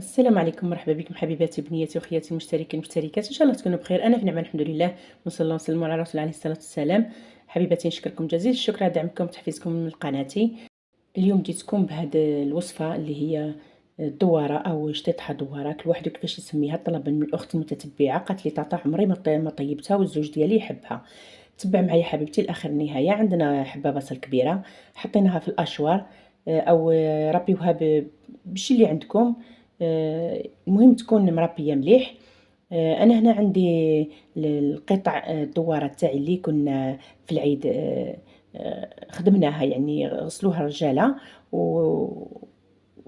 السلام عليكم، مرحبا بكم حبيباتي بنياتي وخياتي المشتركين المشتركات. ان شاء الله تكونوا بخير. انا في نعمه الحمد لله، ونصلي الله وسلم على رسول عليه الصلاه والسلام. حبيباتي نشكركم جزيل الشكر على دعمكم وتحفيزكم من قناتي. اليوم جيتكم بهذه الوصفه اللي هي الدواره او شطيطه دواره، كل واحد كيفاش يسميها، طلبا من الاخت المتتبعه. قالت لي طاطا عمري ما طيبتها والزوج ديالي يحبها. تبع معايا حبيبتي لاخر النهايه. عندنا حبه بصل كبيره حطيناها في الاشوار، او ربيوها بالشي اللي عندكم. المهم تكون مربيه مليح. انا هنا عندي القطع الدواره تاعي اللي كنا في العيد خدمناها، يعني غسلوها الرجاله و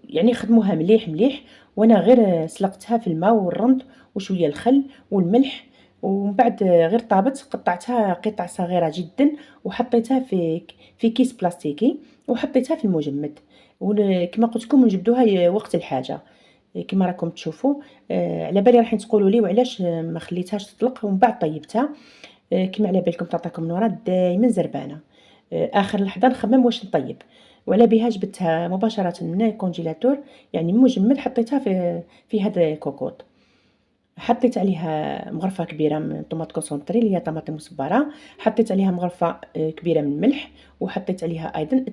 يعني خدموها مليح مليح. وانا غير سلقتها في الماء والرمد وشويه الخل والملح، ومن بعد غير طابت قطعتها قطع صغيره جدا وحطيتها في كيس بلاستيكي وحطيتها في المجمد. وكما قلت لكم نجبدوها وقت الحاجه كما راكم تشوفوا. على بالي راح تقولوا لي وعلاش ما خليتهاش تطلق ومن بعد طيبتها. كما على بالكم تعطيكم نورا دائما زربانه. اخر لحظه نخمم واش نطيب، وعلى بها جبتها مباشره من الكونجيلاتور، يعني من مجمد حطيتها في هذا الكوكوط. حطيت عليها مغرفه كبيره من طوماط كونسونطري اللي هي طماطم مصبره، حطيت عليها مغرفه كبيره من الملح، وحطيت عليها ايضا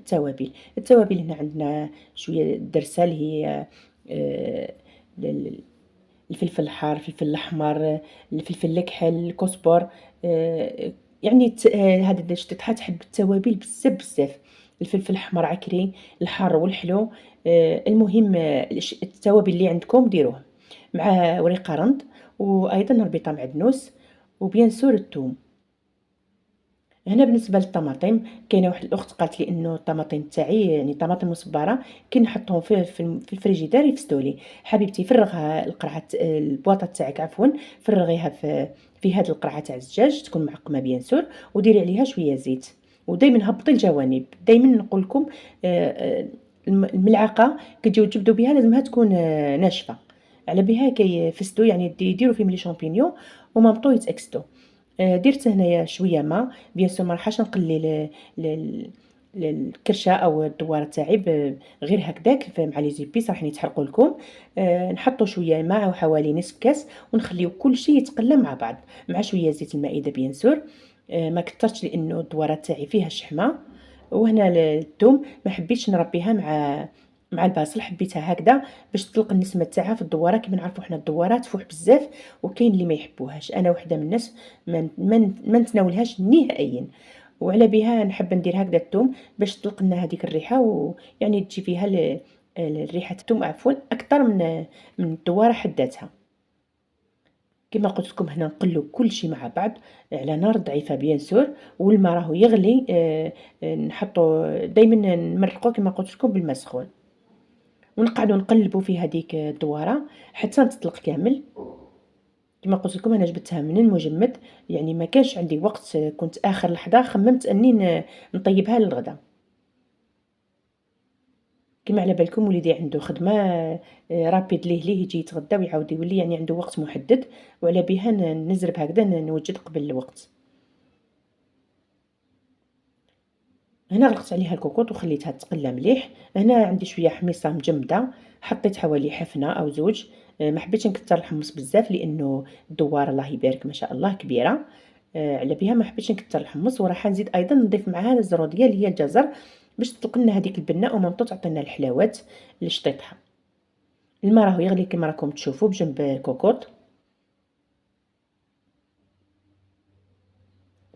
التوابل هنا عندنا شويه درسه اللي هي آه، الفلفل الحار، الفلفل الاحمر، الفلفل الكحل، الكزبر. يعني هذا الشطيحه تحب التوابل بزاف بزاف. الفلفل الاحمر عكري، الحار والحلو. المهم التوابل اللي عندكم ديروه مع ورق رند، وايضا ربيطه معدنوس، وبيان سور الثوم. هنا بالنسبه للطماطم، كاينه واحد الاخت قالت لي انه الطماطم تاعي يعني طماطم مصبره كي نحطهم في الفريجيدير يفسدوا لي. حبيبتي فرغها القرعه البواطه تاعك عفوا، فرغيها في هذه القرعه تاع الزجاج تكون معقمه بيان سور، وديري عليها شويه زيت، ودائما هبطي الجوانب. دائما نقول لكم الملعقه كتجيو تجبدوا بها لازمها تكون ناشفه، على بها كيفسدوا، يعني يديروا فيهم لي شامبينيون ومامطو يتاكسدوا. درت هنايا شويه ما بيان سور ما راحش نقلي الكرشه او الدواره تاعي غير هكذاك مع لي زيبيس راح يتحرقوا لكم. نحطوا شويه ماء وحوالي نصف كاس ونخليو كل شيء يتقلى مع بعض مع شويه زيت المائده بيان سور. ما كترتش لانه الدواره تاعي فيها شحمه. وهنا الثوم ما حبيتش نربيها مع البصل، حبيتها هكذا باش تطلق النسمه تاعها في الدواره. كما نعرفوا حنا الدوارات تفوح بزاف وكاين اللي ما يحبوهاش، انا وحده من الناس ما نتناولهاش نهائيا. وعلى بها نحب ندير هكذا الثوم باش تطلق لنا هذيك الريحه، ويعني تجي فيها ريحه الثوم عفوا اكثر من الدواره حداتها. كما قلت لكم هنا نقلو كل شيء مع بعض على نار ضعيفه بيان سور، والماء راهو يغلي. نحطو دائما نمرقو كما قلت لكم بالماء سخون، ونقعدوا نقلبوا في هذيك الدواره حتى تطلق كامل. كما قلت لكم انا جبتها من المجمد، يعني ما كانش عندي وقت، كنت اخر لحظه خممت اني نطيبها للغدا. كما على بالكم وليدي عنده خدمه رابيد ليه يجي يتغدى ويعاود يولي، يعني عنده وقت محدد، وعلى بها نزرب هكذا نوجد قبل الوقت. هنا غلقت عليها الكوكوط وخليتها تقلى مليح. هنا عندي شويه حميصه مجمده، حطيت حوالي حفنه او زوج. ما حبيتش نكثر الحمص بزاف لانه الدواره الله يبارك ما شاء الله كبيره. على بها ما حبيتش نكثر الحمص. وراح نزيد ايضا نضيف معها الزروديه اللي هي الجزر باش تطلق لنا هذيك البنه ومامطو تعطينا الحلاوات للشطيطها. الماء راهو يغلي كما راكم تشوفوا بجنب الكوكوط.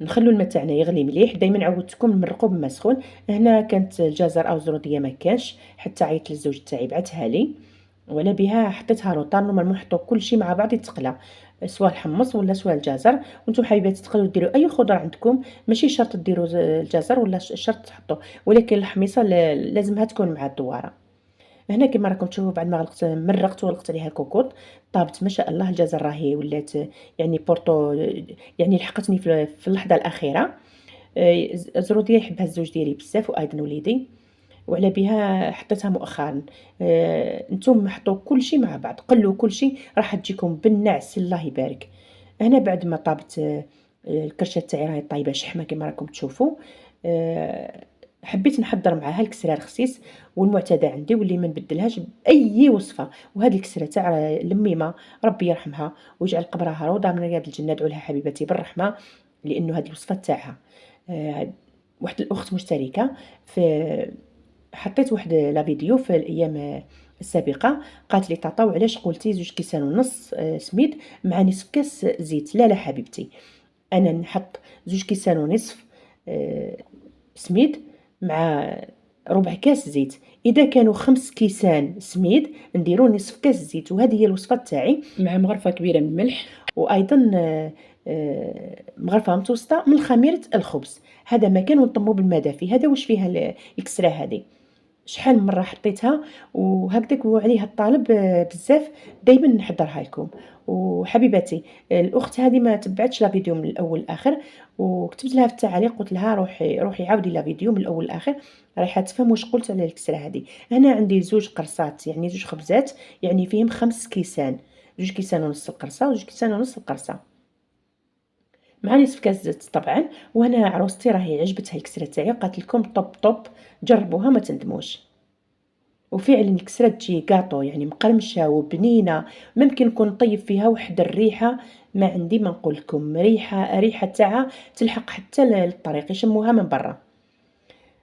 نخلو الماء تاعنا يغلي مليح، دائما عودتكم نمرقوا بماء سخون. هنا كانت الجزر او الزروديه ما كانش، حتى عيطت للزوج تاعي بعثها لي، وعلى بها حطيتها روطار. نورمالمون نحطو كلشي مع بعض يتقلى، سواء الحمص ولا سواء الجزر. وانتم حبيباتي تقدروا ديروا اي خضر عندكم، ماشي شرط ديروا الجزر ولا شرط تحطوا، ولكن الحميصه لازمها تكون مع الدواره. هنا كما راكم تشوفوا بعد ما غلقت مرقت وغلقت عليها الكوكوط طابت ما شاء الله. الجزر راهي ولات يعني بورطو، يعني لحقتني في اللحظه الاخيره. الزروديه يحبها الزوج ديالي بزاف وايضا وليدي، وعلى بها حطيتها مؤخرا. نتوما حطوا كل شيء مع بعض، قلوا كل شيء راح تجيكم بالنعس الله يبارك. هنا بعد ما طابت الكرشه تاعي راهي طايبه شحمه كما راكم تشوفوا. حبيت نحضر معاها الكسره رخسيس والمعتاده عندي واللي ما نبدلهاش باي وصفه. وهذه الكسره تاع لميمه ربي يرحمها ويجعل قبرها روضه من رياض الجنه، ادعو لها حبيبتي بالرحمه، لانه هذه الوصفه تاعها. واحد الاخت مشتركه في حطيت واحد لا فيديو في الايام السابقه، قالت لي طاطا وعلاش قلتي 2 كيسان ونص سميد مع نصف كاس زيت؟ لا لا حبيبتي، انا نحط 2 كيسان ونصف سميد مع ربع كاس زيت. اذا كانوا 5 كيسان سميد نديرو نصف كاس زيت. وهذه هي الوصفه تاعي، مع مغرفه كبيره من الملح، وايضا مغرفه متوسطه من خميره الخبز. هذا مكان ونطمو بالماء دافي. هذا واش فيها الكسره هذه، شحال من مره حطيتها وهكذاك وعليها الطالب بزاف، دائما نحضرها لكم. وحبيباتي الاخت هذه ما تبعتش لا فيديو من الاول للاخر، وكتبت لها في التعليق قلت لها روحي عاودي لا فيديو من الاول للاخر، رايحه تفهم واش قلت على الكسره هذه. هنا عندي 2 قرصات يعني 2 خبزات، يعني فيهم 5 كيسان، 2 كيسان ونص القرصه و2 كيسان ونص القرصه مع نصف كاس زيت طبعا. وهنا عروستي راهي عجبتها الكسره تاعي وقالت لكم طب جربوها ما تندموش. وفعلا الكسرة تجي كاطو يعني مقرمشة وبنينة، ممكن نكون نطيب فيها واحد الريحة ما عندي ما نقول لكم، ريحة تاعها تلحق حتى للطريق يشموها من برا.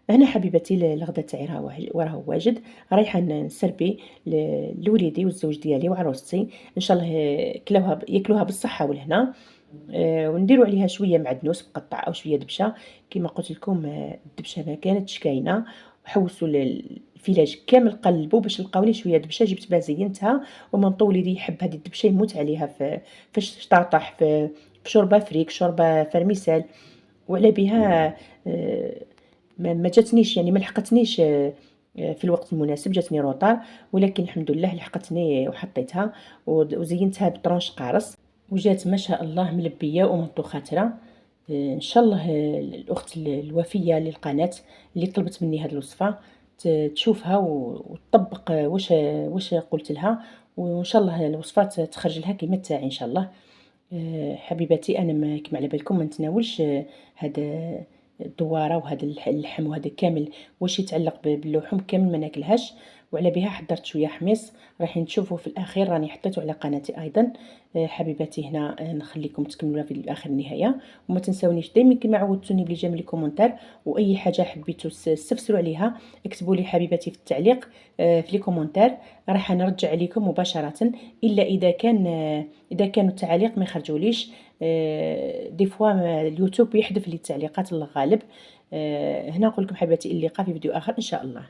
هنا حبيبتي الغدا تاعي راه واجد، رايحه نسربي لوليدي والزوج ديالي وعروستي ان شاء الله ياكلوها بالصحه والهنا. ونديرو عليها شويه معدنوس مقطع او شويه دبشه. كما قلت لكم الدبشه ما كانتش كاينه، وحوسوا الفيلاج كامل قلبوا باش لقاو لي شويه دبشه، جبت بها زينتها. ومن وليدي يحب هذه الدبشه يموت عليها في الشطاطح، في شوربه فريك، شوربه فرميسال. وعلى بها ما جاتنيش يعني ما لحقتنيش في الوقت المناسب، جاتني روطار، ولكن الحمد لله لحقتني وحطيتها وزينتها بطرونش قارص، وجات ما شاء الله ملبيه ومنطوخه. ان شاء الله الاخت الوفيه للقناه اللي طلبت مني هذه الوصفه تشوفها وتطبق واش قلت لها، وان شاء الله الوصفات تخرج لها كما تاعي ان شاء الله. حبيباتي انا ما كما على بالكم ما نتناولش هذا الدواره وهذا اللحم وهذا كامل واش يتعلق باللحوم كامل ما ناكلهاش. وعلى بها حضرت شويه حميص رايحين تشوفوا في الاخير راني حطيته على قناتي ايضا. حبيباتي هنا نخليكم تكملوا الفيديو الاخر النهايه، وما تنسونيش دائما كما عودتوني بلي جميل كومونتير، واي حاجه حبيتوا تستفسروا عليها اكتبوا لي حبيباتي في التعليق في لي كومونتير، راح نرجع عليكم مباشره. الا اذا كانوا التعليق ما يخرجوليش، دي فوا اليوتيوب يحذف لي التعليقات الله غالب. هنا نقول لكم حبيباتي اللقاء في فيديو اخر ان شاء الله.